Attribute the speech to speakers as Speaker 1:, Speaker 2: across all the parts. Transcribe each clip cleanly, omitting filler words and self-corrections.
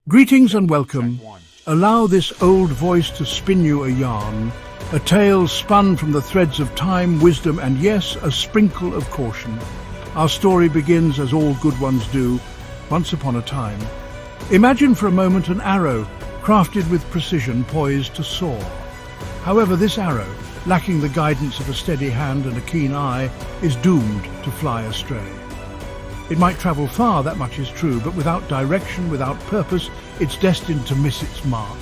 Speaker 1: Greetings and welcome. Allow this old voice to spin you a yarn, a tale spun from the threads of time, wisdom, and yes, a sprinkle of caution. Our story begins as all good ones do, once upon a time. Imagine for a moment an arrow, crafted with precision, poised to soar. However, this arrow, lacking the guidance of a steady hand and a keen eye, is doomed to fly astray. It might travel far, that much is true, but without direction, without purpose, it's destined to miss its mark,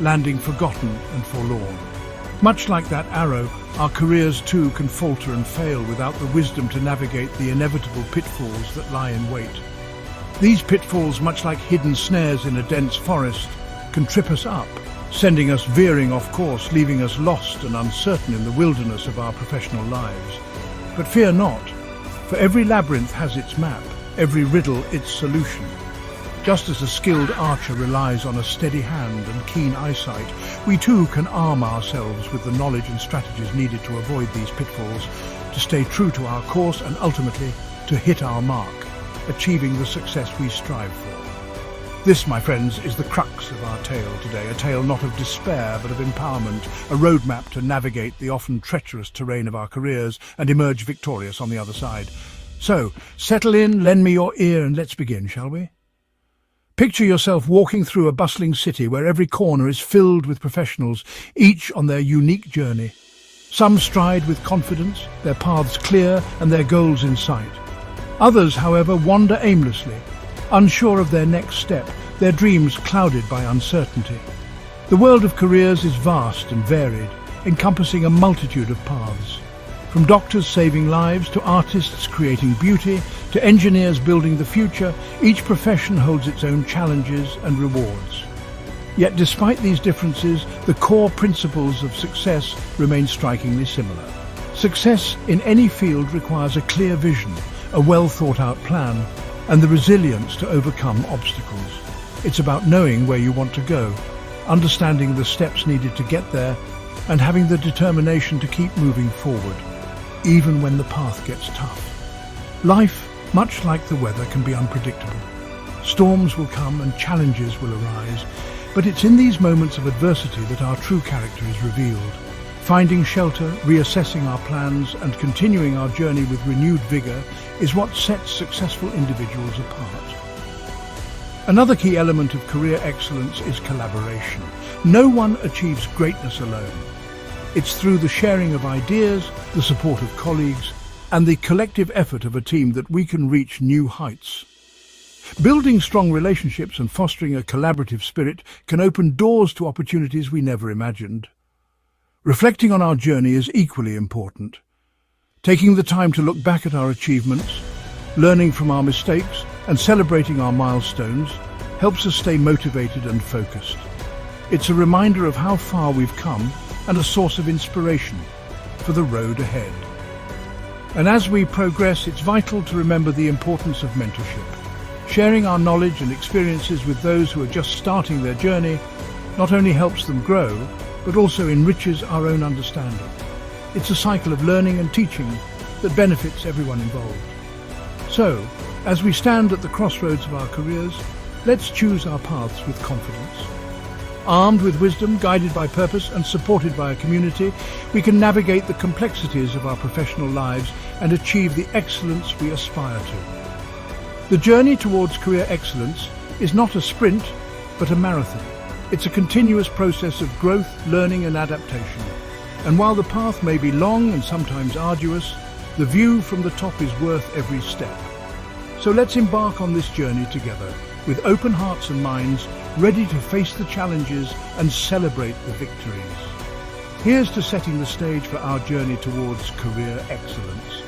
Speaker 1: landing forgotten and forlorn. Much like that arrow, our careers too can falter and fail without the wisdom to navigate the inevitable pitfalls that lie in wait. These pitfalls, much like hidden snares in a dense forest, can trip us up, sending us veering off course, leaving us lost and uncertain in the wilderness of our professional lives. But fear not, for every labyrinth has its map, every riddle its solution. Just as a skilled archer relies on a steady hand and keen eyesight, we too can arm ourselves with the knowledge and strategies needed to avoid these pitfalls, to stay true to our course and ultimately to hit our mark, achieving the success we strive for. This, my friends, is the crux of our tale today, a tale not of despair but of empowerment, a roadmap to navigate the often treacherous terrain of our careers and emerge victorious on the other side. So, settle in, lend me your ear, and let's begin, shall we? Picture yourself walking through a bustling city where every corner is filled with professionals, each on their unique journey. Some stride with confidence, their paths clear and their goals in sight. Others, however, wander aimlessly, unsure of their next step, their dreams clouded by uncertainty. The world of careers is vast and varied, encompassing a multitude of paths. From doctors saving lives to artists creating beauty to engineers building the future, each profession holds its own challenges and rewards. Yet despite these differences, the core principles of success remain strikingly similar. Success in any field requires a clear vision, a well-thought-out plan, and the resilience to overcome obstacles. It's about knowing where you want to go, understanding the steps needed to get there, and having the determination to keep moving forward, even when the path gets tough. Life, much like the weather, can be unpredictable. Storms will come and challenges will arise, but it's in these moments of adversity that our true character is revealed. Finding shelter, reassessing our plans, and continuing our journey with renewed vigor is what sets successful individuals apart. Another key element of career excellence is collaboration. No one achieves greatness alone. It's through the sharing of ideas, the support of colleagues, and the collective effort of a team that we can reach new heights. Building strong relationships and fostering a collaborative spirit can open doors to opportunities we never imagined. Reflecting on our journey is equally important. Taking the time to look back at our achievements, learning from our mistakes, and celebrating our milestones helps us stay motivated and focused. It's a reminder of how far we've come and a source of inspiration for the road ahead. And as we progress, it's vital to remember the importance of mentorship. Sharing our knowledge and experiences with those who are just starting their journey not only helps them grow, but also enriches our own understanding. It's a cycle of learning and teaching that benefits everyone involved. So, as we stand at the crossroads of our careers, let's choose our paths with confidence. Armed with wisdom, guided by purpose, and supported by a community, we can navigate the complexities of our professional lives and achieve the excellence we aspire to. The journey towards career excellence is not a sprint, but a marathon. It's a continuous process of growth, learning, and adaptation. And while the path may be long and sometimes arduous, the view from the top is worth every step. So let's embark on this journey together, with open hearts and minds, ready to face the challenges and celebrate the victories. Here's to setting the stage for our journey towards career excellence,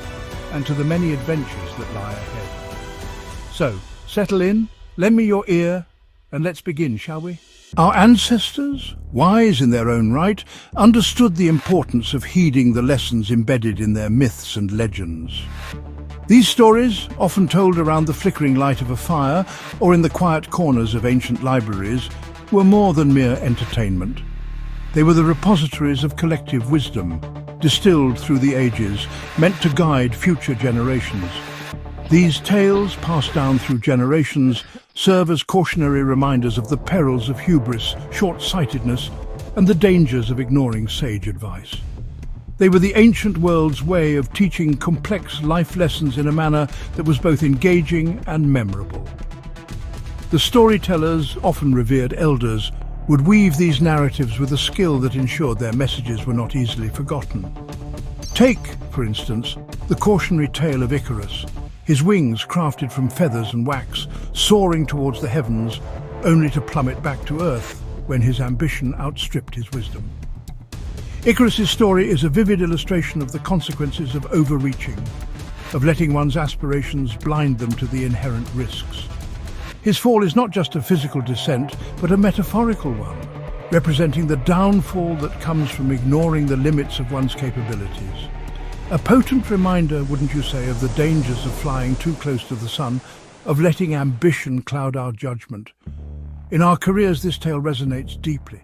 Speaker 1: and to the many adventures that lie ahead. So, settle in, lend me your ear, and let's begin, shall we? Our ancestors, wise in their own right, understood the importance of heeding the lessons embedded in their myths and legends. These stories, often told around the flickering light of a fire or in the quiet corners of ancient libraries, were more than mere entertainment. They were the repositories of collective wisdom, distilled through the ages, meant to guide future generations. These tales, passed down through generations, serve as cautionary reminders of the perils of hubris, short-sightedness, and the dangers of ignoring sage advice. They were the ancient world's way of teaching complex life lessons in a manner that was both engaging and memorable. The storytellers, often revered elders, would weave these narratives with a skill that ensured their messages were not easily forgotten. Take, for instance, the cautionary tale of Icarus, his wings crafted from feathers and wax, soaring towards the heavens, only to plummet back to earth when his ambition outstripped his wisdom. Icarus's story is a vivid illustration of the consequences of overreaching, of letting one's aspirations blind them to the inherent risks. His fall is not just a physical descent, but a metaphorical one, representing the downfall that comes from ignoring the limits of one's capabilities. A potent reminder, wouldn't you say, of the dangers of flying too close to the sun, of letting ambition cloud our judgment. In our careers, this tale resonates deeply.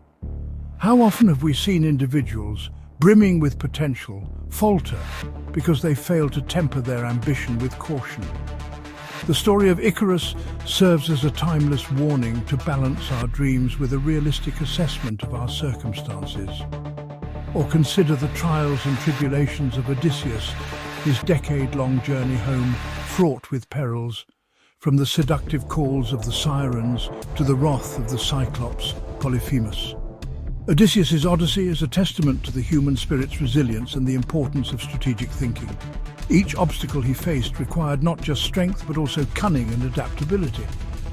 Speaker 1: How often have we seen individuals, brimming with potential, falter because they fail to temper their ambition with caution? The story of Icarus serves as a timeless warning to balance our dreams with a realistic assessment of our circumstances. Or consider the trials and tribulations of Odysseus, his decade-long journey home, fraught with perils, from the seductive calls of the sirens to the wrath of the Cyclops, Polyphemus. Odysseus's Odyssey is a testament to the human spirit's resilience and the importance of strategic thinking. Each obstacle he faced required not just strength but also cunning and adaptability,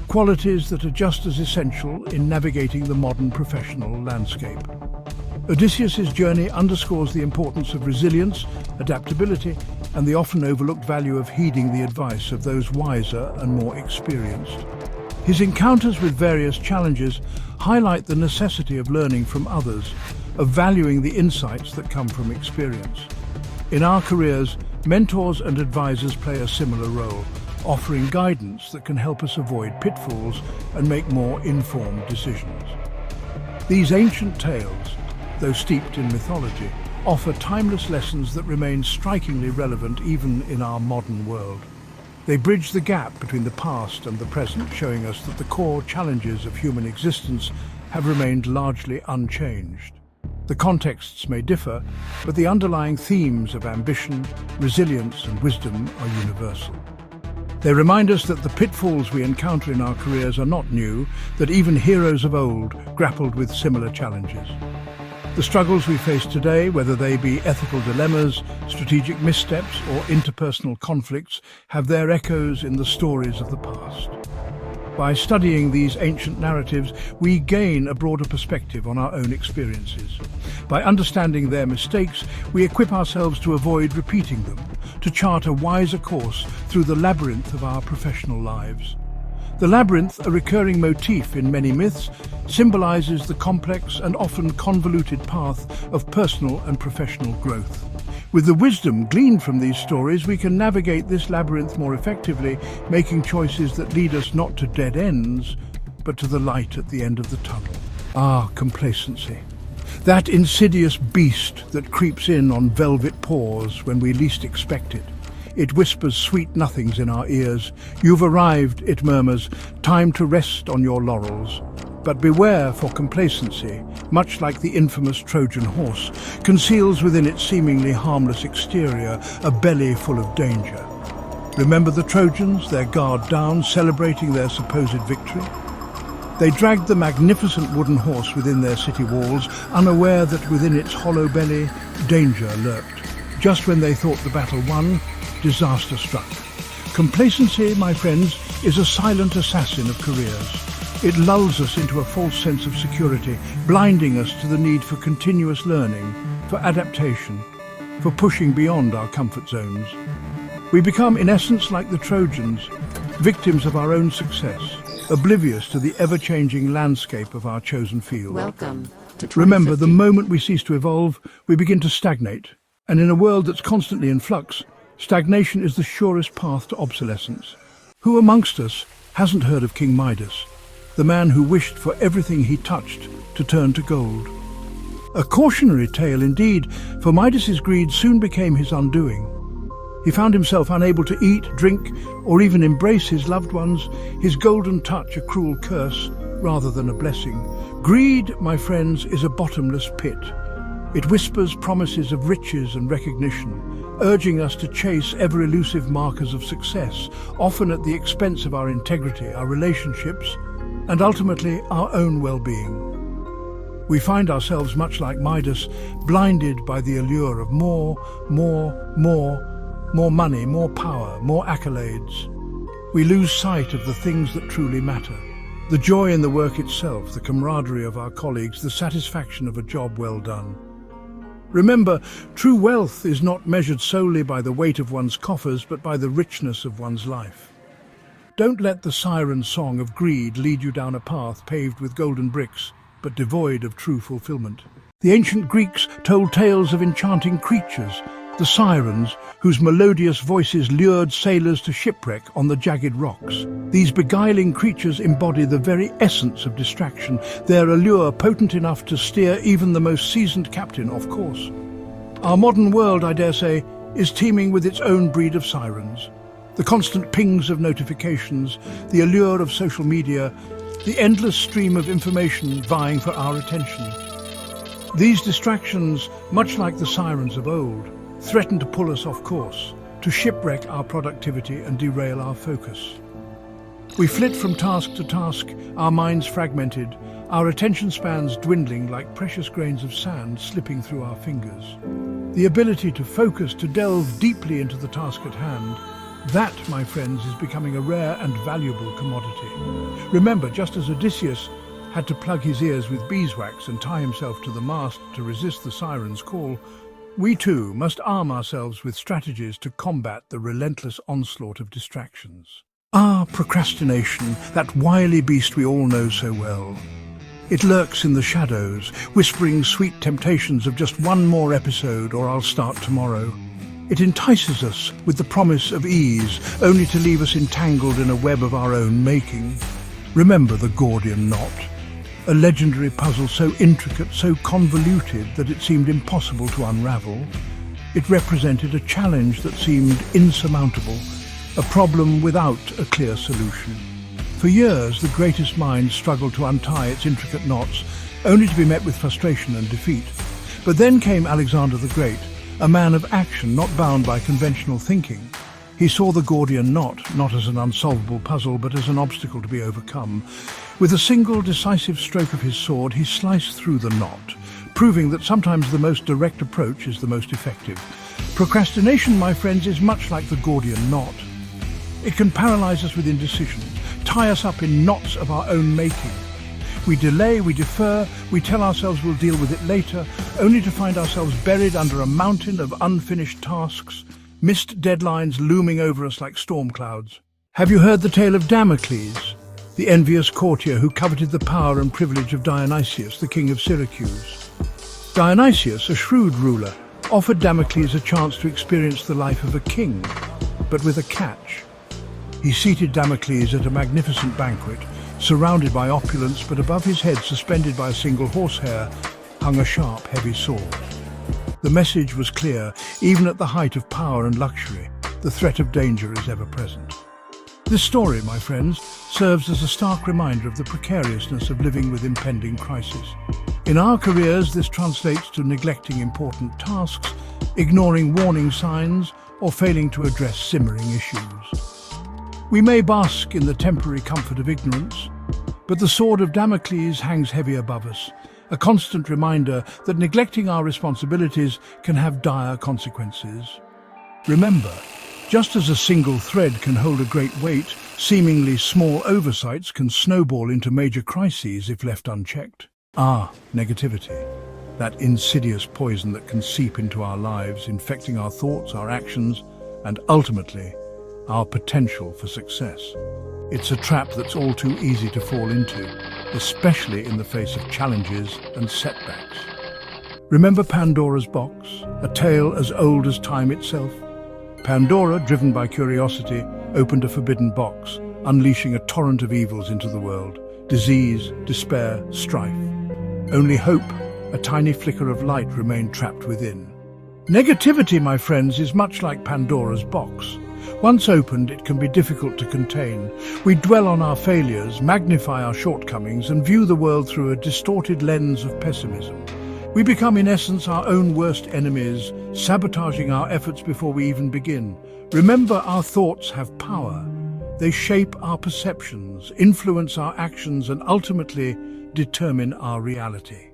Speaker 1: qualities that are just as essential in navigating the modern professional landscape. Odysseus's journey underscores the importance of resilience, adaptability, and the often overlooked value of heeding the advice of those wiser and more experienced. His encounters with various challenges highlight the necessity of learning from others, of valuing the insights that come from experience. In our careers, mentors and advisors play a similar role, offering guidance that can help us avoid pitfalls and make more informed decisions. These ancient tales, though steeped in mythology, offer timeless lessons that remain strikingly relevant even in our modern world. They bridge the gap between the past and the present, showing us that the core challenges of human existence have remained largely unchanged. The contexts may differ, but the underlying themes of ambition, resilience, and wisdom are universal. They remind us that the pitfalls we encounter in our careers are not new, that even heroes of old grappled with similar challenges. The struggles we face today, whether they be ethical dilemmas, strategic missteps, or interpersonal conflicts, have their echoes in the stories of the past. By studying these ancient narratives, we gain a broader perspective on our own experiences. By understanding their mistakes, we equip ourselves to avoid repeating them, to chart a wiser course through the labyrinth of our professional lives. The labyrinth, a recurring motif in many myths, symbolizes the complex and often convoluted path of personal and professional growth. With the wisdom gleaned from these stories, we can navigate this labyrinth more effectively, making choices that lead us not to dead ends, but to the light at the end of the tunnel. Ah, complacency. That insidious beast that creeps in on velvet paws when we least expect it. It whispers sweet nothings in our ears. You've arrived, it murmurs, time to rest on your laurels. But beware, for complacency, much like the infamous Trojan horse, conceals within its seemingly harmless exterior a belly full of danger. Remember the Trojans, their guard down, celebrating their supposed victory? They dragged the magnificent wooden horse within their city walls, unaware that within its hollow belly, danger lurked. Just when they thought the battle won, disaster struck. Complacency, my friends, is a silent assassin of careers. It lulls us into a false sense of security, blinding us to the need for continuous learning, for adaptation, for pushing beyond our comfort zones. We become, in essence, like the Trojans, victims of our own success, oblivious to the ever-changing landscape of our chosen field.
Speaker 2: Welcome to
Speaker 1: Remember, the moment we cease to evolve, we begin to stagnate. And in a world that's constantly in flux, stagnation is the surest path to obsolescence. Who amongst us hasn't heard of King Midas, the man who wished for everything he touched to turn to gold? A cautionary tale indeed, for Midas's greed soon became his undoing. He found himself unable to eat, drink, or even embrace his loved ones, his golden touch a cruel curse rather than a blessing. Greed, my friends, is a bottomless pit. It whispers promises of riches and recognition, urging us to chase ever-elusive markers of success, often at the expense of our integrity, our relationships, and ultimately our own well-being. We find ourselves, much like Midas, blinded by the allure of more money, more power, more accolades. We lose sight of the things that truly matter. The joy in the work itself, the camaraderie of our colleagues, the satisfaction of a job well done. Remember, true wealth is not measured solely by the weight of one's coffers, but by the richness of one's life. Don't let the siren song of greed lead you down a path paved with golden bricks, but devoid of true fulfillment. The ancient Greeks told tales of enchanting creatures, the sirens, whose melodious voices lured sailors to shipwreck on the jagged rocks. These beguiling creatures embody the very essence of distraction, their allure potent enough to steer even the most seasoned captain off course. Our modern world, I dare say, is teeming with its own breed of sirens. The constant pings of notifications, the allure of social media, the endless stream of information vying for our attention. These distractions, much like the sirens of old, threaten to pull us off course, to shipwreck our productivity and derail our focus. We flit from task to task, our minds fragmented, our attention spans dwindling like precious grains of sand slipping through our fingers. The ability to focus, to delve deeply into the task at hand, that, my friends, is becoming a rare and valuable commodity. Remember, just as Odysseus had to plug his ears with beeswax and tie himself to the mast to resist the siren's call, we too must arm ourselves with strategies to combat the relentless onslaught of distractions. Procrastination, that wily beast we all know so well. It lurks in the shadows, whispering sweet temptations of just one more episode or I'll start tomorrow. It entices us with the promise of ease, only to leave us entangled in a web of our own making. Remember the Gordian knot, a legendary puzzle so intricate, so convoluted that it seemed impossible to unravel. It represented a challenge that seemed insurmountable, a problem without a clear solution. For years, the greatest minds struggled to untie its intricate knots, only to be met with frustration and defeat. But then came Alexander the Great, a man of action not bound by conventional thinking. He saw the Gordian knot not as an unsolvable puzzle, but as an obstacle to be overcome. With a single decisive stroke of his sword, he sliced through the knot, proving that sometimes the most direct approach is the most effective. Procrastination, my friends, is much like the Gordian knot. It can paralyze us with indecision, tie us up in knots of our own making. We delay, we defer, we tell ourselves we'll deal with it later, only to find ourselves buried under a mountain of unfinished tasks, missed deadlines looming over us like storm clouds. Have you heard the tale of Damocles, the envious courtier who coveted the power and privilege of Dionysius, the king of Syracuse? Dionysius, a shrewd ruler, offered Damocles a chance to experience the life of a king, but with a catch. He seated Damocles at a magnificent banquet, surrounded by opulence, but above his head, suspended by a single horsehair, hung a sharp, heavy sword. The message was clear: even at the height of power and luxury, the threat of danger is ever present. This story, my friends, serves as a stark reminder of the precariousness of living with impending crisis. In our careers, this translates to neglecting important tasks, ignoring warning signs, or failing to address simmering issues. We may bask in the temporary comfort of ignorance, but the sword of Damocles hangs heavy above us, a constant reminder that neglecting our responsibilities can have dire consequences. Remember, just as a single thread can hold a great weight, seemingly small oversights can snowball into major crises if left unchecked. Negativity. That insidious poison that can seep into our lives, infecting our thoughts, our actions, and ultimately, our potential for success. It's a trap that's all too easy to fall into, especially in the face of challenges and setbacks. Remember Pandora's box, a tale as old as time itself? Pandora, driven by curiosity, opened a forbidden box, unleashing a torrent of evils into the world: disease, despair, strife. Only hope, a tiny flicker of light, remained trapped within. Negativity, my friends, is much like Pandora's box. Once opened, it can be difficult to contain. We dwell on our failures, magnify our shortcomings, and view the world through a distorted lens of pessimism. We become, in essence, our own worst enemies, sabotaging our efforts before we even begin. Remember, our thoughts have power. They shape our perceptions, influence our actions, and ultimately determine our reality.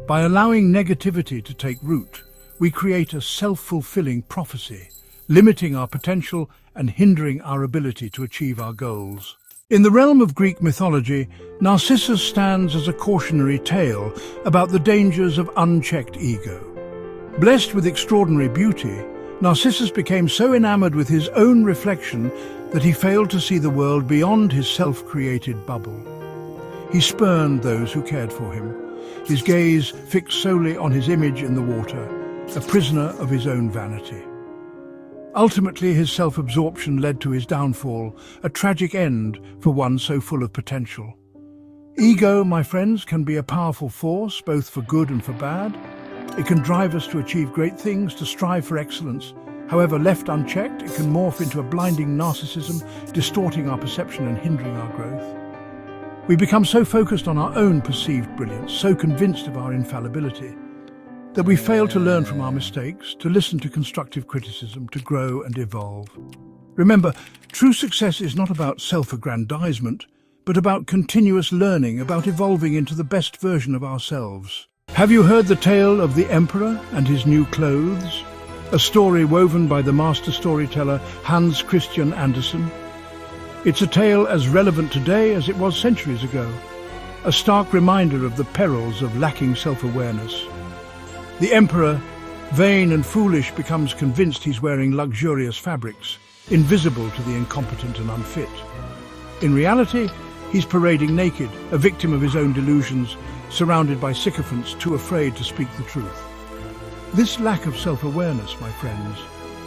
Speaker 1: By allowing negativity to take root, we create a self-fulfilling prophecy, limiting our potential and hindering our ability to achieve our goals. In the realm of Greek mythology, Narcissus stands as a cautionary tale about the dangers of unchecked ego. Blessed with extraordinary beauty, Narcissus became so enamored with his own reflection that he failed to see the world beyond his self-created bubble. He spurned those who cared for him, his gaze fixed solely on his image in the water, a prisoner of his own vanity. Ultimately, his self-absorption led to his downfall, a tragic end for one so full of potential. Ego, my friends, can be a powerful force, both for good and for bad. It can drive us to achieve great things, to strive for excellence. However, left unchecked, it can morph into a blinding narcissism, distorting our perception and hindering our growth. We become so focused on our own perceived brilliance, so convinced of our infallibility, that we fail to learn from our mistakes, to listen to constructive criticism, to grow and evolve. Remember, true success is not about self-aggrandizement, but about continuous learning, about evolving into the best version of ourselves. Have you heard the tale of the Emperor and his new clothes? A story woven by the master storyteller Hans Christian Andersen. It's a tale as relevant today as it was centuries ago, a stark reminder of the perils of lacking self-awareness. The Emperor, vain and foolish, becomes convinced he's wearing luxurious fabrics, invisible to the incompetent and unfit. In reality, he's parading naked, a victim of his own delusions, surrounded by sycophants too afraid to speak the truth. This lack of self-awareness, my friends,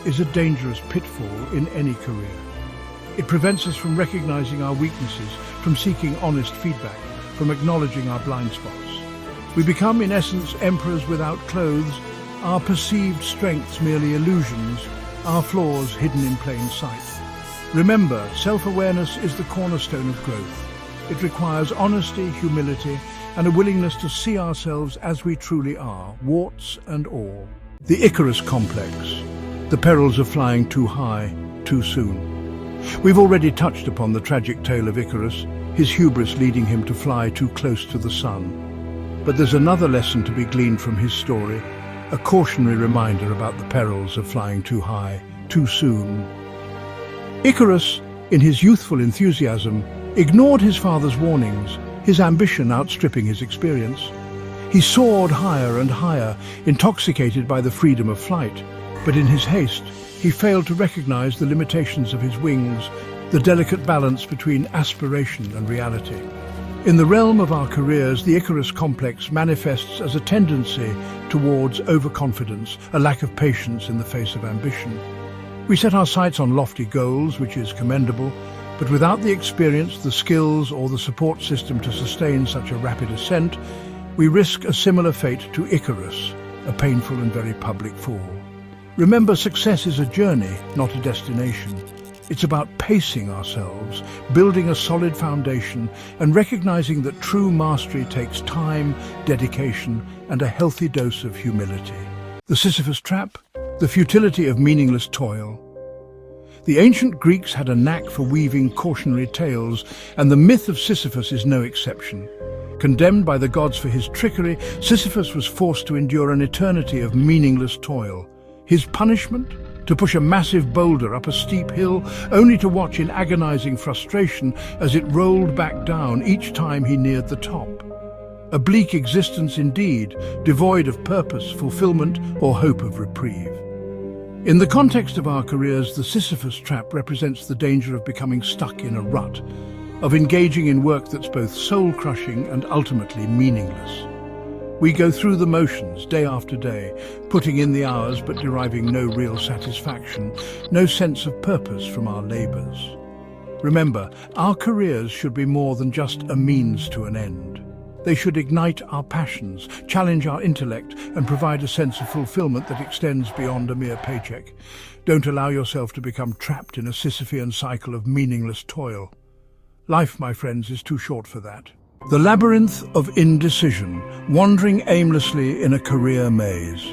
Speaker 1: is a dangerous pitfall in any career. It prevents us from recognizing our weaknesses, from seeking honest feedback, from acknowledging our blind spots. We become, in essence, emperors without clothes, our perceived strengths merely illusions, our flaws hidden in plain sight. Remember, self-awareness is the cornerstone of growth. It requires honesty, humility, and a willingness to see ourselves as we truly are, warts and all. The Icarus complex, the perils of flying too high, too soon. We've already touched upon the tragic tale of Icarus, his hubris leading him to fly too close to the sun. But there's another lesson to be gleaned from his story, a cautionary reminder about the perils of flying too high, too soon. Icarus, in his youthful enthusiasm, ignored his father's warnings, his ambition outstripping his experience. He soared higher and higher, intoxicated by the freedom of flight. But in his haste, he failed to recognize the limitations of his wings, the delicate balance between aspiration and reality. In the realm of our careers, the Icarus complex manifests as a tendency towards overconfidence, a lack of patience in the face of ambition. We set our sights on lofty goals, which is commendable, but without the experience, the skills, or the support system to sustain such a rapid ascent, we risk a similar fate to Icarus, a painful and very public fall. Remember, success is a journey, not a destination. It's about pacing ourselves, building a solid foundation, and recognizing that true mastery takes time, dedication, and a healthy dose of humility. The Sisyphus trap, the futility of meaningless toil. The ancient Greeks had a knack for weaving cautionary tales, and the myth of Sisyphus is no exception. Condemned by the gods for his trickery, Sisyphus was forced to endure an eternity of meaningless toil. His punishment? To push a massive boulder up a steep hill, only to watch in agonizing frustration as it rolled back down each time he neared the top. A bleak existence indeed, devoid of purpose, fulfillment, or hope of reprieve. In the context of our careers, the Sisyphus trap represents the danger of becoming stuck in a rut, of engaging in work that's both soul-crushing and ultimately meaningless. We go through the motions day after day, putting in the hours but deriving no real satisfaction, no sense of purpose from our labors. Remember, our careers should be more than just a means to an end. They should ignite our passions, challenge our intellect, and provide a sense of fulfillment that extends beyond a mere paycheck. Don't allow yourself to become trapped in a Sisyphean cycle of meaningless toil. Life, my friends, is too short for that. The labyrinth of indecision, wandering aimlessly in a career maze.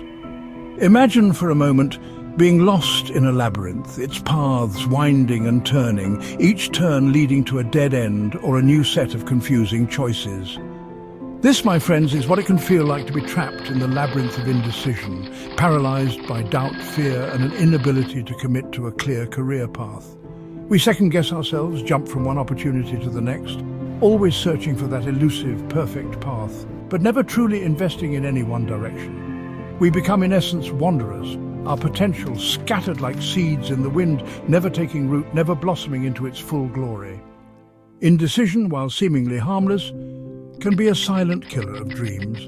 Speaker 1: Imagine for a moment being lost in a labyrinth, its paths winding and turning, each turn leading to a dead end or a new set of confusing choices. This, my friends, is what it can feel like to be trapped in the labyrinth of indecision, paralyzed by doubt, fear, and an inability to commit to a clear career path. We second-guess ourselves, jump from one opportunity to the next, always searching for that elusive, perfect path, but never truly investing in any one direction. We become, in essence, wanderers, our potential scattered like seeds in the wind, never taking root, never blossoming into its full glory. Indecision, while seemingly harmless, can be a silent killer of dreams.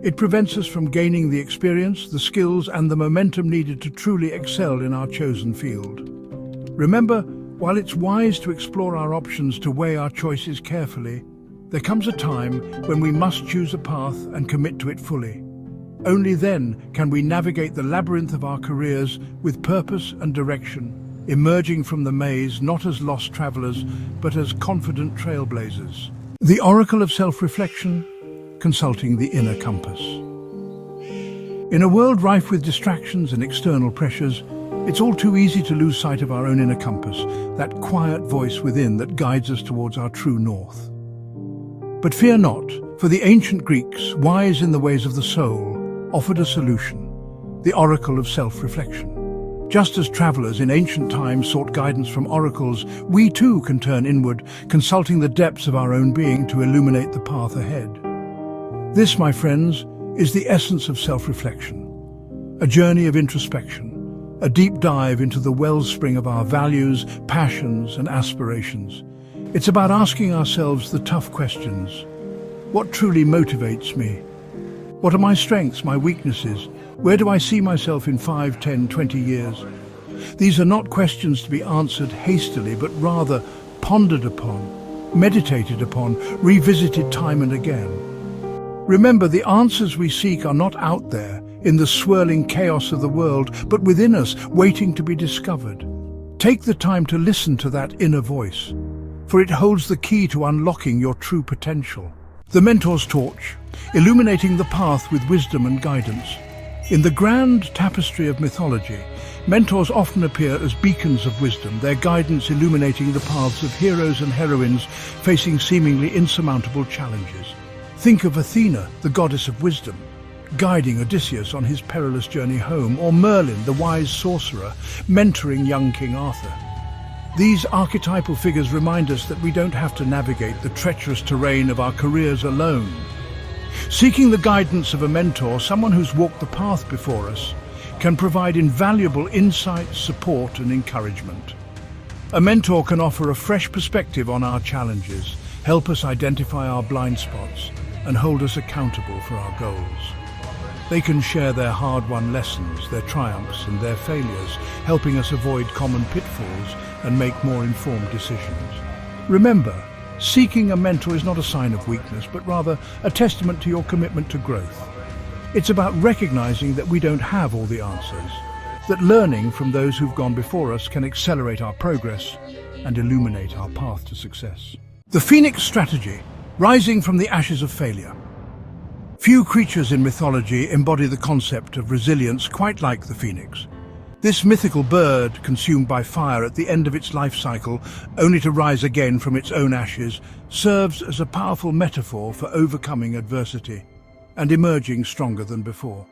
Speaker 1: It prevents us from gaining the experience, the skills, and the momentum needed to truly excel in our chosen field. Remember, while it's wise to explore our options, to weigh our choices carefully, there comes a time when we must choose a path and commit to it fully. Only then can we navigate the labyrinth of our careers with purpose and direction, emerging from the maze not as lost travelers, but as confident trailblazers. The oracle of self-reflection, consulting the inner compass. In a world rife with distractions and external pressures, it's all too easy to lose sight of our own inner compass, that quiet voice within that guides us towards our true north. But fear not, for the ancient Greeks, wise in the ways of the soul, offered a solution, the oracle of self-reflection. Just as travelers in ancient times sought guidance from oracles, we too can turn inward, consulting the depths of our own being to illuminate the path ahead. This, my friends, is the essence of self-reflection, a journey of introspection, a deep dive into the wellspring of our values, passions, and aspirations. It's about asking ourselves the tough questions. What truly motivates me? What are my strengths, my weaknesses? Where do I see myself in 5, 10, 20 years? These are not questions to be answered hastily, but rather pondered upon, meditated upon, revisited time and again. Remember, the answers we seek are not out there, in the swirling chaos of the world, but within us, waiting to be discovered. Take the time to listen to that inner voice, for it holds the key to unlocking your true potential. The mentor's torch, illuminating the path with wisdom and guidance. In the grand tapestry of mythology, mentors often appear as beacons of wisdom, their guidance illuminating the paths of heroes and heroines facing seemingly insurmountable challenges. Think of Athena, the goddess of wisdom, guiding Odysseus on his perilous journey home, or Merlin, the wise sorcerer, mentoring young King Arthur. These archetypal figures remind us that we don't have to navigate the treacherous terrain of our careers alone. Seeking the guidance of a mentor, someone who's walked the path before us, can provide invaluable insight, support, and encouragement. A mentor can offer a fresh perspective on our challenges, help us identify our blind spots, and hold us accountable for our goals. They can share their hard-won lessons, their triumphs, and their failures, helping us avoid common pitfalls and make more informed decisions. Remember, seeking a mentor is not a sign of weakness, but rather a testament to your commitment to growth. It's about recognizing that we don't have all the answers, that learning from those who've gone before us can accelerate our progress and illuminate our path to success. The Phoenix strategy, rising from the ashes of failure. Few creatures in mythology embody the concept of resilience quite like the phoenix. This mythical bird, consumed by fire at the end of its life cycle, only to rise again from its own ashes, serves as a powerful metaphor for overcoming adversity and emerging stronger than before.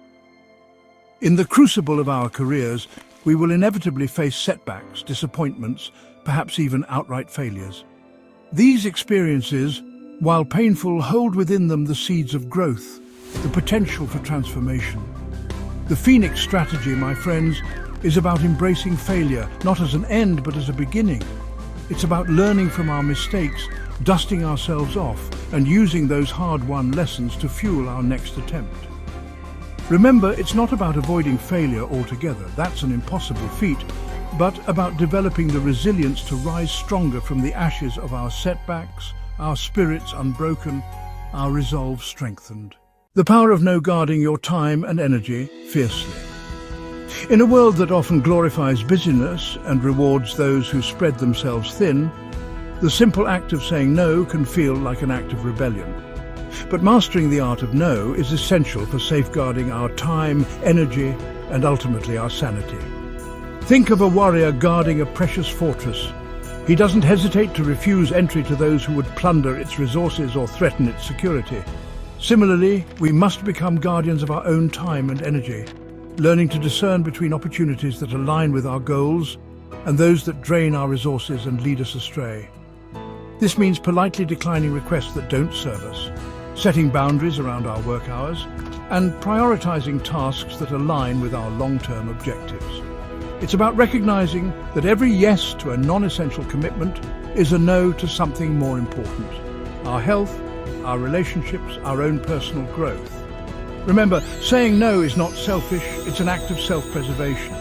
Speaker 1: In the crucible of our careers, we will inevitably face setbacks, disappointments, perhaps even outright failures. These experiences, while painful, hold within them the seeds of growth, the potential for transformation. The Phoenix strategy, my friends, is about embracing failure, not as an end, but as a beginning. It's about learning from our mistakes, dusting ourselves off, and using those hard-won lessons to fuel our next attempt. Remember, it's not about avoiding failure altogether, that's an impossible feat, but about developing the resilience to rise stronger from the ashes of our setbacks, our spirits unbroken, our resolve strengthened. The power of no guarding your time and energy fiercely. In a world that often glorifies busyness and rewards those who spread themselves thin, the simple act of saying no can feel like an act of rebellion. But mastering the art of no is essential for safeguarding our time, energy, and ultimately our sanity. Think of a warrior guarding a precious fortress. He doesn't hesitate to refuse entry to those who would plunder its resources or threaten its security. Similarly, we must become guardians of our own time and energy, learning to discern between opportunities that align with our goals and those that drain our resources and lead us astray. This means politely declining requests that don't serve us, setting boundaries around our work hours, and prioritizing tasks that align with our long-term objectives. It's about recognizing that every yes to a non-essential commitment is a no to something more important: our health, our relationships, our own personal growth. Remember, saying no is not selfish, it's an act of self-preservation.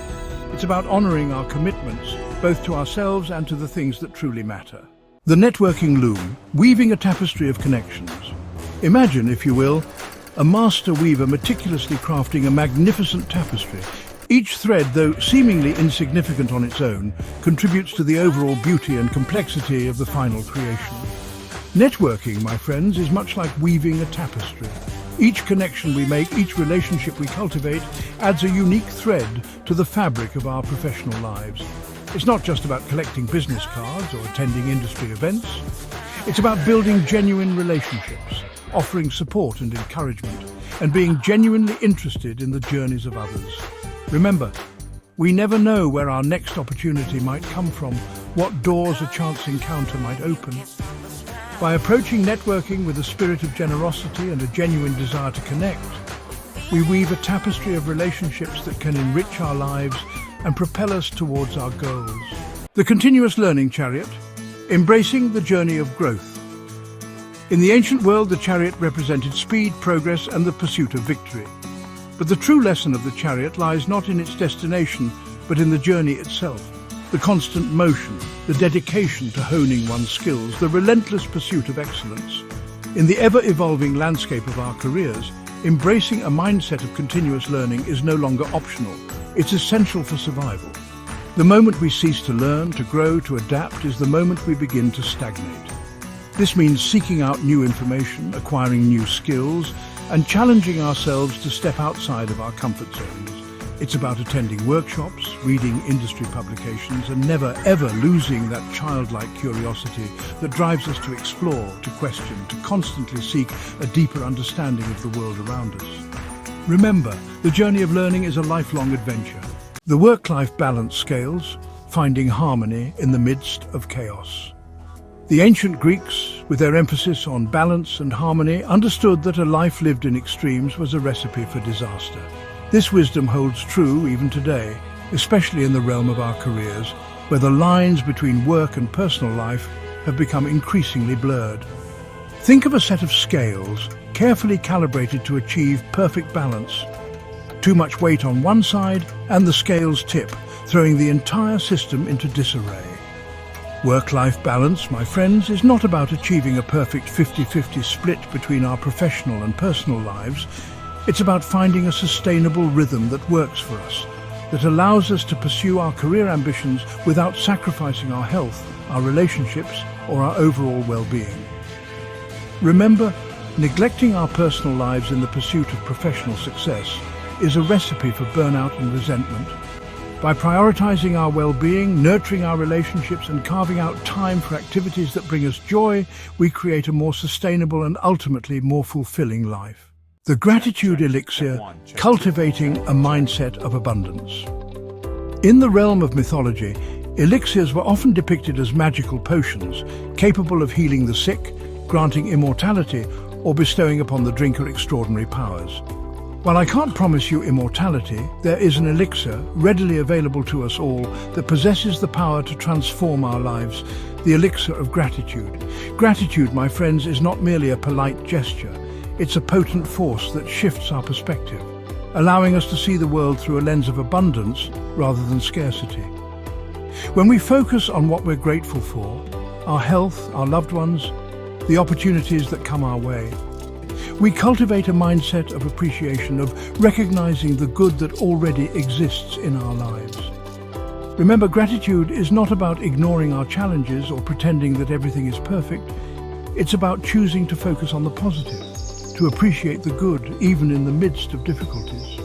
Speaker 1: It's about honoring our commitments, both to ourselves and to the things that truly matter. The networking loom, weaving a tapestry of connections. Imagine, if you will, a master weaver meticulously crafting a magnificent tapestry. Each thread, though seemingly insignificant on its own, contributes to the overall beauty and complexity of the final creation. Networking, my friends, is much like weaving a tapestry. Each connection we make, each relationship we cultivate, adds a unique thread to the fabric of our professional lives. It's not just about collecting business cards or attending industry events. It's about building genuine relationships, offering support and encouragement, and being genuinely interested in the journeys of others. Remember, we never know where our next opportunity might come from, what doors a chance encounter might open. By approaching networking with a spirit of generosity and a genuine desire to connect, we weave a tapestry of relationships that can enrich our lives and propel us towards our goals. The continuous learning chariot, embracing the journey of growth. In the ancient world, the chariot represented speed, progress, and the pursuit of victory. But the true lesson of the chariot lies not in its destination, but in the journey itself. The constant motion, the dedication to honing one's skills, the relentless pursuit of excellence. In the ever-evolving landscape of our careers, embracing a mindset of continuous learning is no longer optional. It's essential for survival. The moment we cease to learn, to grow, to adapt is the moment we begin to stagnate. This means seeking out new information, acquiring new skills, and challenging ourselves to step outside of our comfort zones. It's about attending workshops, reading industry publications, and never ever losing that childlike curiosity that drives us to explore, to question, to constantly seek a deeper understanding of the world around us. Remember, the journey of learning is a lifelong adventure. The work-life balance scales, finding harmony in the midst of chaos. The ancient Greeks, with their emphasis on balance and harmony, understood that a life lived in extremes was a recipe for disaster. This wisdom holds true even today, especially in the realm of our careers, where the lines between work and personal life have become increasingly blurred. Think of a set of scales, carefully calibrated to achieve perfect balance. Too much weight on one side, and the scales tip, throwing the entire system into disarray. Work-life balance, my friends, is not about achieving a perfect 50-50 split between our professional and personal lives. It's about finding a sustainable rhythm that works for us, that allows us to pursue our career ambitions without sacrificing our health, our relationships, or our overall well-being. Remember, neglecting our personal lives in the pursuit of professional success is a recipe for burnout and resentment. By prioritizing our well-being, nurturing our relationships, and carving out time for activities that bring us joy, we create a more sustainable and ultimately more fulfilling life. The Gratitude Elixir, cultivating a mindset of abundance. In the realm of mythology, elixirs were often depicted as magical potions, capable of healing the sick, granting immortality, or bestowing upon the drinker extraordinary powers. While I can't promise you immortality, there is an elixir readily available to us all that possesses the power to transform our lives, the elixir of gratitude. Gratitude, my friends, is not merely a polite gesture. It's a potent force that shifts our perspective, allowing us to see the world through a lens of abundance rather than scarcity. When we focus on what we're grateful for, our health, our loved ones, the opportunities that come our way, We cultivate a mindset of appreciation, of recognizing the good that already exists in our lives. Remember, gratitude is not about ignoring our challenges or pretending that everything is perfect. It's about choosing to focus on the positive, to appreciate the good even in the midst of difficulties.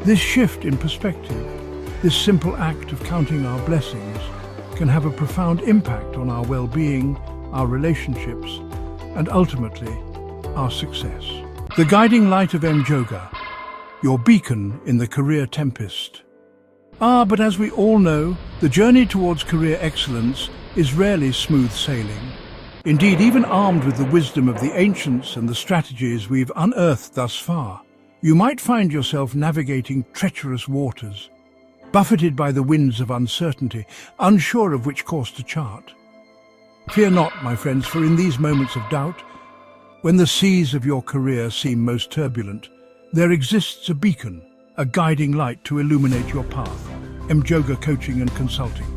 Speaker 1: This shift in perspective, this simple act of counting our blessings, can have a profound impact on our well-being, our relationships, and ultimately, our success. The guiding light of Jhoga, your beacon in the career tempest. But as we all know, the journey towards career excellence is rarely smooth sailing. Indeed, even armed with the wisdom of the ancients and the strategies we've unearthed thus far, you might find yourself navigating treacherous waters, buffeted by the winds of uncertainty, unsure of which course to chart. Fear not, my friends, for in these moments of doubt, when the seas of your career seem most turbulent, there exists a beacon, a guiding light to illuminate your path. Jhoga Coaching and Consulting.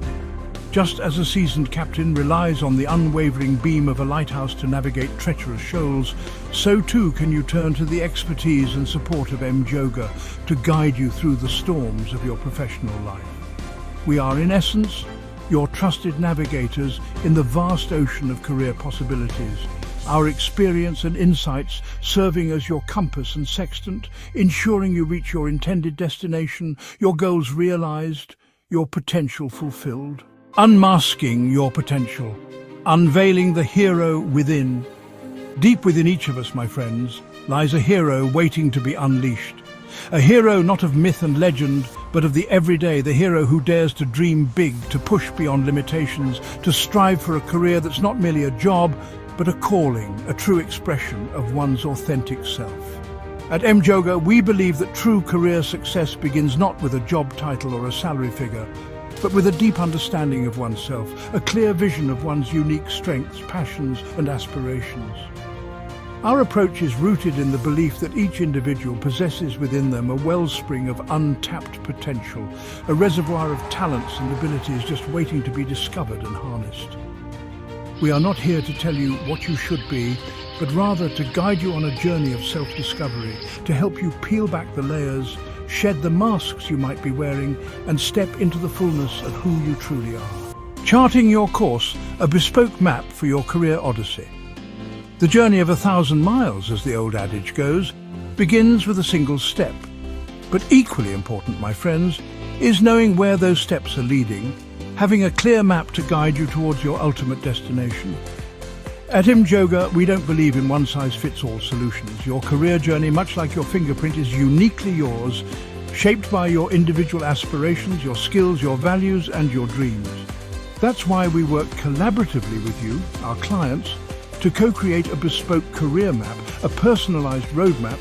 Speaker 1: Just as a seasoned captain relies on the unwavering beam of a lighthouse to navigate treacherous shoals, so too can you turn to the expertise and support of Jhoga to guide you through the storms of your professional life. We are, in essence, your trusted navigators in the vast ocean of career possibilities, our experience and insights serving as your compass and sextant, ensuring you reach your intended destination, your goals realized, your potential fulfilled. Unmasking your potential, unveiling the hero within. Deep within each of us, my friends, lies a hero waiting to be unleashed. A hero not of myth and legend, but of the everyday, the hero who dares to dream big, to push beyond limitations, to strive for a career that's not merely a job, but a calling, a true expression of one's authentic self. At Jhoga, we believe that true career success begins not with a job title or a salary figure, but with a deep understanding of oneself, a clear vision of one's unique strengths, passions, and aspirations. Our approach is rooted in the belief that each individual possesses within them a wellspring of untapped potential, a reservoir of talents and abilities just waiting to be discovered and harnessed. We are not here to tell you what you should be, but rather to guide you on a journey of self-discovery, to help you peel back the layers, shed the masks you might be wearing, and step into the fullness of who you truly are. Charting your course, a bespoke map for your career odyssey. The journey of 1,000 miles, as the old adage goes, begins with a single step. But equally important, my friends, is knowing where those steps are leading, having a clear map to guide you towards your ultimate destination. At Jhoga, we don't believe in one-size-fits-all solutions. Your career journey, much like your fingerprint, is uniquely yours, shaped by your individual aspirations, your skills, your values, and your dreams. That's why we work collaboratively with you, our clients, to co-create a bespoke career map, a personalized roadmap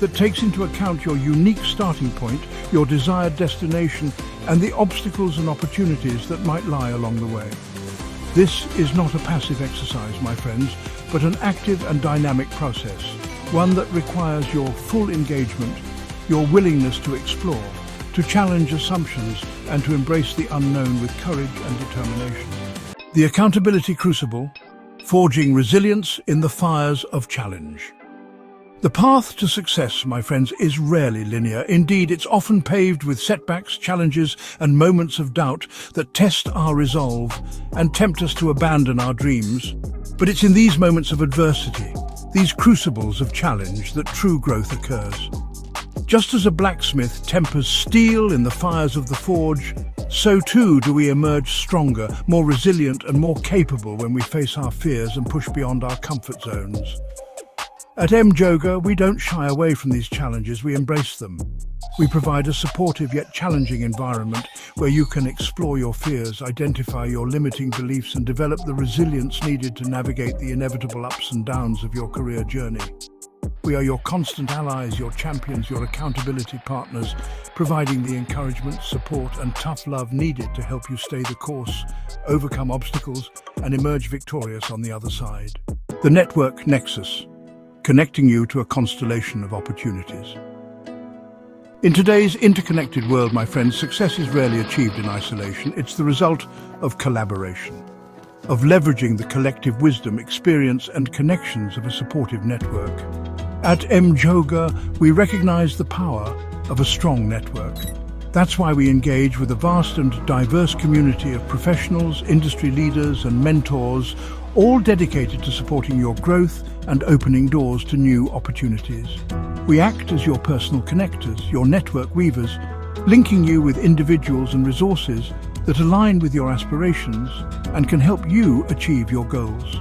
Speaker 1: that takes into account your unique starting point, your desired destination, and the obstacles and opportunities that might lie along the way. This is not a passive exercise, my friends, but an active and dynamic process, one that requires your full engagement, your willingness to explore, to challenge assumptions, and to embrace the unknown with courage and determination. The Accountability Crucible, forging resilience in the fires of challenge. The path to success, my friends, is rarely linear. Indeed, it's often paved with setbacks, challenges, and moments of doubt that test our resolve and tempt us to abandon our dreams. But it's in these moments of adversity, these crucibles of challenge, that true growth occurs. Just as a blacksmith tempers steel in the fires of the forge, so too do we emerge stronger, more resilient, and more capable when we face our fears and push beyond our comfort zones. At Jhoga, we don't shy away from these challenges, we embrace them. We provide a supportive yet challenging environment where you can explore your fears, identify your limiting beliefs, and develop the resilience needed to navigate the inevitable ups and downs of your career journey. We are your constant allies, your champions, your accountability partners, providing the encouragement, support, and tough love needed to help you stay the course, overcome obstacles, and emerge victorious on the other side. The Network Nexus, connecting you to a constellation of opportunities. In today's interconnected world, my friends, success is rarely achieved in isolation. It's the result of collaboration, of leveraging the collective wisdom, experience, and connections of a supportive network. At Jhoga, we recognize the power of a strong network. That's why we engage with a vast and diverse community of professionals, industry leaders, and mentors, all dedicated to supporting your growth and opening doors to new opportunities. We act as your personal connectors, your network weavers, linking you with individuals and resources that align with your aspirations and can help you achieve your goals.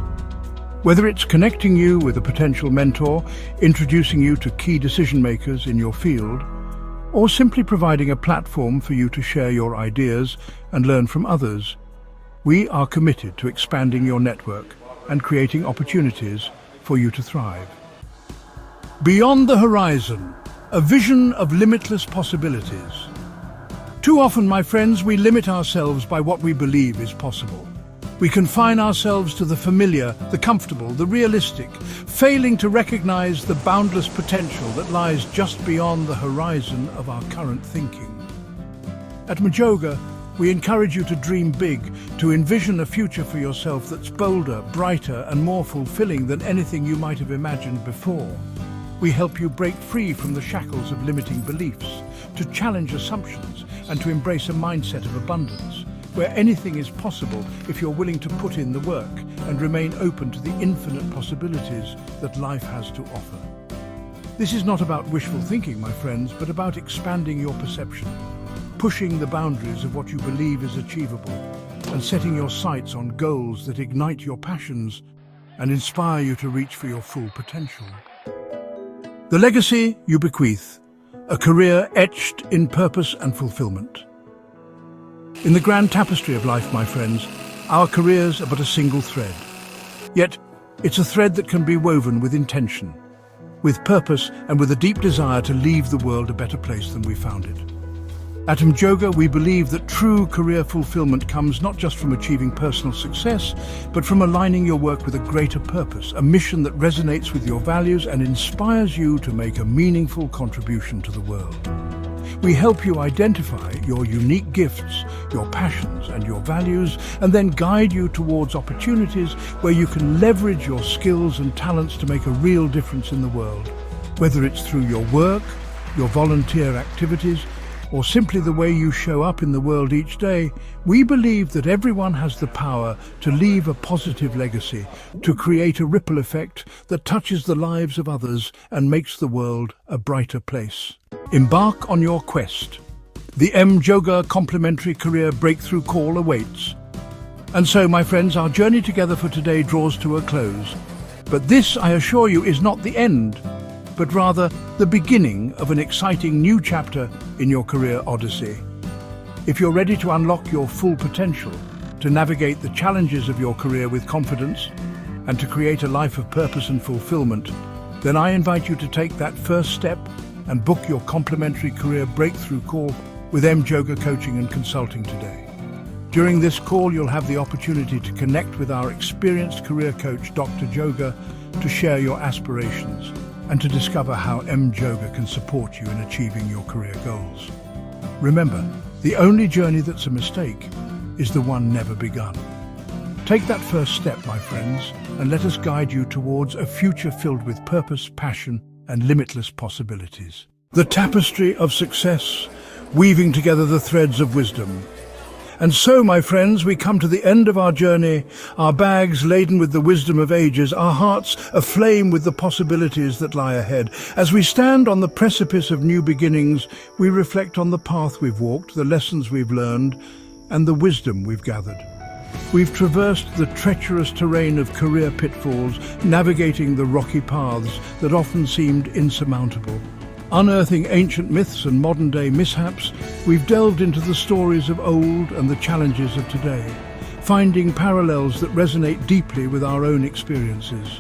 Speaker 1: Whether it's connecting you with a potential mentor, introducing you to key decision makers in your field, or simply providing a platform for you to share your ideas and learn from others, we are committed to expanding your network and creating opportunities for you to thrive. Beyond the horizon, a vision of limitless possibilities. Too often, my friends, we limit ourselves by what we believe is possible. We confine ourselves to the familiar, the comfortable, the realistic, failing to recognize the boundless potential that lies just beyond the horizon of our current thinking. At Jhoga, we encourage you to dream big, to envision a future for yourself that's bolder, brighter, and more fulfilling than anything you might have imagined before. We help you break free from the shackles of limiting beliefs, to challenge assumptions, and to embrace a mindset of abundance, where anything is possible if you're willing to put in the work and remain open to the infinite possibilities that life has to offer. This is not about wishful thinking, my friends, but about expanding your perception, pushing the boundaries of what you believe is achievable, and setting your sights on goals that ignite your passions and inspire you to reach for your full potential. The legacy you bequeath, a career etched in purpose and fulfillment. In the grand tapestry of life, my friends, our careers are but a single thread. Yet, it's a thread that can be woven with intention, with purpose, and with a deep desire to leave the world a better place than we found it. At Jhoga, we believe that true career fulfillment comes not just from achieving personal success, but from aligning your work with a greater purpose, a mission that resonates with your values and inspires you to make a meaningful contribution to the world. We help you identify your unique gifts, your passions, and your values, and then guide you towards opportunities where you can leverage your skills and talents to make a real difference in the world. Whether it's through your work, your volunteer activities, or simply the way you show up in the world each day, we believe that everyone has the power to leave a positive legacy, to create a ripple effect that touches the lives of others and makes the world a brighter place. Embark on your quest. The Jhoga Complimentary Career Breakthrough Call awaits. And so, my friends, our journey together for today draws to a close. But this, I assure you, is not the end, but rather the beginning of an exciting new chapter in your career odyssey. If you're ready to unlock your full potential, to navigate the challenges of your career with confidence, and to create a life of purpose and fulfillment, then I invite you to take that first step and book your complimentary career breakthrough call with Jhoga Coaching and Consulting today. During this call, you'll have the opportunity to connect with our experienced career coach, Dr. Jhoga, to share your aspirations and to discover how Jhoga can support you in achieving your career goals. Remember, the only journey that's a mistake is the one never begun. Take that first step, my friends, and let us guide you towards a future filled with purpose, passion, and limitless possibilities. The tapestry of success, weaving together the threads of wisdom. And so, my friends, we come to the end of our journey, our bags laden with the wisdom of ages, our hearts aflame with the possibilities that lie ahead. As we stand on the precipice of new beginnings, we reflect on the path we've walked, the lessons we've learned, and the wisdom we've gathered. We've traversed the treacherous terrain of career pitfalls, navigating the rocky paths that often seemed insurmountable. Unearthing ancient myths and modern-day mishaps, we've delved into the stories of old and the challenges of today, finding parallels that resonate deeply with our own experiences,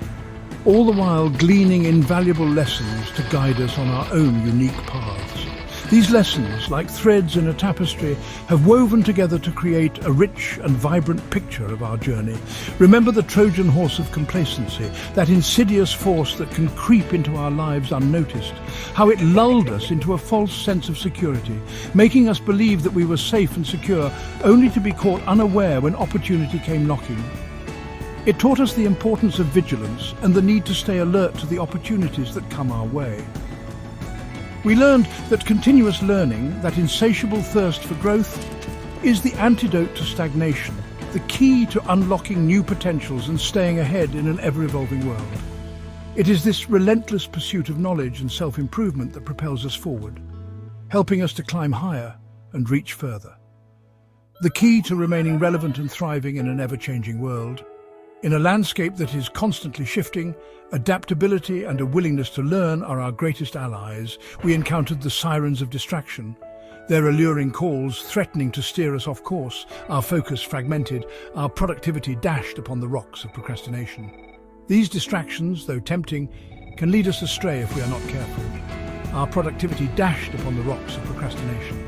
Speaker 1: all the while gleaning invaluable lessons to guide us on our own unique paths. These lessons, like threads in a tapestry, have woven together to create a rich and vibrant picture of our journey. Remember the Trojan horse of complacency, that insidious force that can creep into our lives unnoticed, how it lulled us into a false sense of security, making us believe that we were safe and secure, only to be caught unaware when opportunity came knocking. It taught us the importance of vigilance and the need to stay alert to the opportunities that come our way. We learned that continuous learning, that insatiable thirst for growth, is the antidote to stagnation, the key to unlocking new potentials and staying ahead in an ever-evolving world. It is this relentless pursuit of knowledge and self-improvement that propels us forward, helping us to climb higher and reach further. The key to remaining relevant and thriving in an ever-changing world. In a landscape that is constantly shifting, adaptability and a willingness to learn are our greatest allies. We encountered the sirens of distraction, their alluring calls threatening to steer us off course, our focus fragmented, our productivity dashed upon the rocks of procrastination. These distractions, though tempting, can lead us astray if we are not careful. Our productivity dashed upon the rocks of procrastination.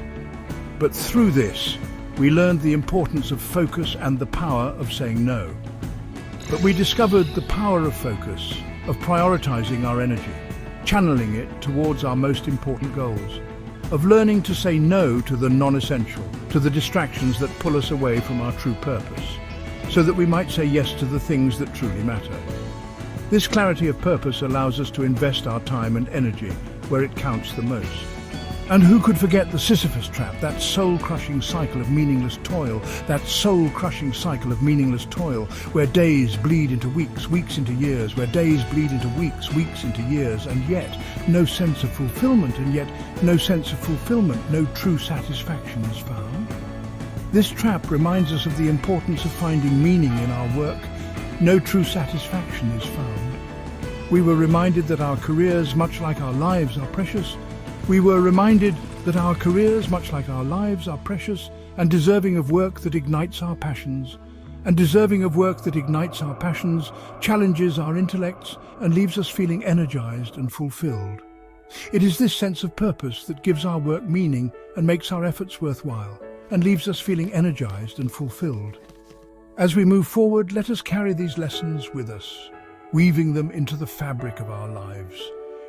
Speaker 1: But through this, we learned the importance of focus and the power of saying no. But we discovered the power of focus, of prioritizing our energy, channeling it towards our most important goals, of learning to say no to the non-essential, to the distractions that pull us away from our true purpose, so that we might say yes to the things that truly matter. This clarity of purpose allows us to invest our time and energy where it counts the most. And who could forget the Sisyphus trap, that soul-crushing cycle of meaningless toil, where days bleed into weeks, weeks into years, where days bleed into weeks, weeks into years, and yet no sense of fulfillment, no true satisfaction is found. This trap reminds us of the importance of finding meaning in our work. No true satisfaction is found. We were reminded that our careers, much like our lives, are precious. And deserving of work that ignites our passions, challenges our intellects, and leaves us feeling energized and fulfilled. It is this sense of purpose that gives our work meaning and makes our efforts worthwhile, and leaves us feeling energized and fulfilled. As we move forward, let us carry these lessons with us, weaving them into the fabric of our lives,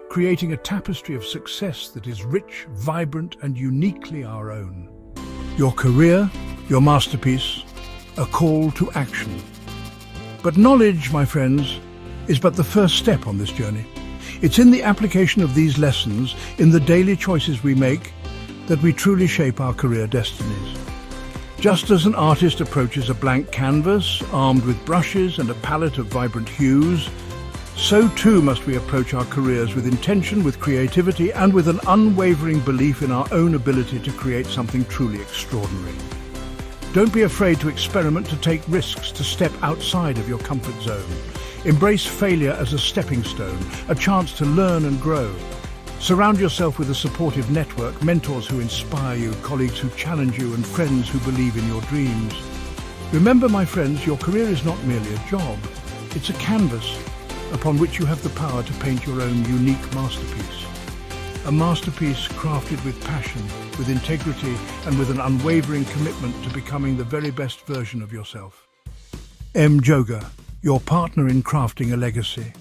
Speaker 1: creating a tapestry of success that is rich, vibrant, and uniquely our own. Your career, your masterpiece, a call to action. But knowledge, my friends, is but the first step on this journey. It's in the application of these lessons, in the daily choices we make, that we truly shape our career destinies. Just as an artist approaches a blank canvas, armed with brushes and a palette of vibrant hues, so too must we approach our careers with intention, with creativity, and with an unwavering belief in our own ability to create something truly extraordinary. Don't be afraid to experiment, to take risks, to step outside of your comfort zone. Embrace failure as a stepping stone, a chance to learn and grow. Surround yourself with a supportive network, mentors who inspire you, colleagues who challenge you, and friends who believe in your dreams. Remember, my friends, your career is not merely a job. It's a canvas upon which you have the power to paint your own unique masterpiece. A masterpiece crafted with passion, with integrity, and with an unwavering commitment to becoming the very best version of yourself. Jhoga, your partner in crafting a legacy.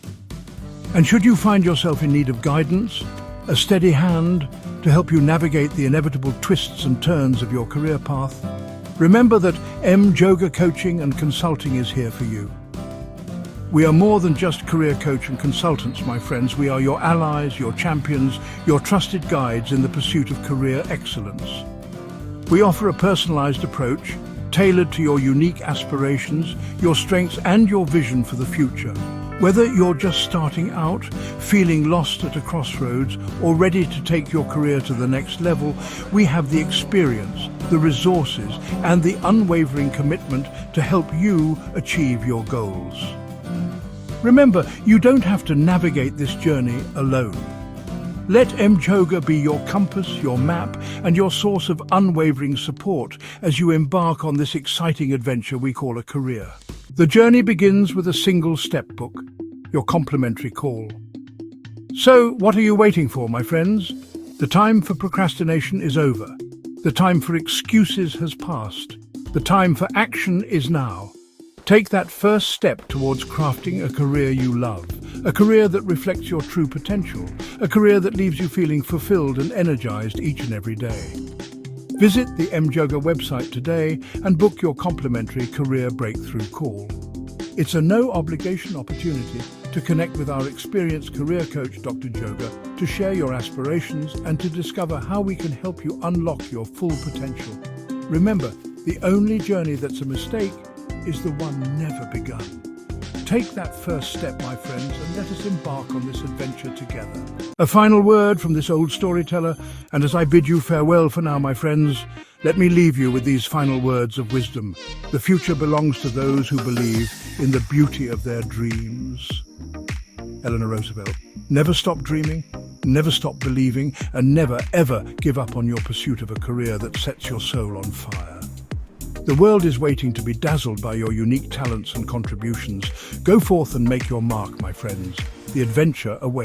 Speaker 1: And should you find yourself in need of guidance, a steady hand to help you navigate the inevitable twists and turns of your career path, remember that Jhoga Coaching and Consulting is here for you. We are more than just career coach and consultants, my friends. We are your allies, your champions, your trusted guides in the pursuit of career excellence. We offer a personalized approach, tailored to your unique aspirations, your strengths, and your vision for the future. Whether you're just starting out, feeling lost at a crossroads, or ready to take your career to the next level, we have the experience, the resources, and the unwavering commitment to help you achieve your goals. Remember, you don't have to navigate this journey alone. Let Jhoga be your compass, your map, and your source of unwavering support as you embark on this exciting adventure we call a career. The journey begins with a single step book, your complimentary call. So, what are you waiting for, my friends? The time for procrastination is over. The time for excuses has passed. The time for action is now. Take that first step towards crafting a career you love, a career that reflects your true potential, a career that leaves you feeling fulfilled and energized each and every day. Visit the Jhoga website today and book your complimentary career breakthrough call. It's a no-obligation opportunity to connect with our experienced career coach, Dr. Jhoga, to share your aspirations and to discover how we can help you unlock your full potential. Remember, the only journey that's a mistake is the one never begun. Take that first step, my friends, and let us embark on this adventure together. A final word from this old storyteller, and as I bid you farewell for now, my friends, let me leave you with these final words of wisdom. The future belongs to those who believe in the beauty of their dreams. Eleanor Roosevelt. Never stop dreaming, never stop believing, and never ever give up on your pursuit of a career that sets your soul on fire. The world is waiting to be dazzled by your unique talents and contributions. Go forth and make your mark, my friends. The adventure awaits.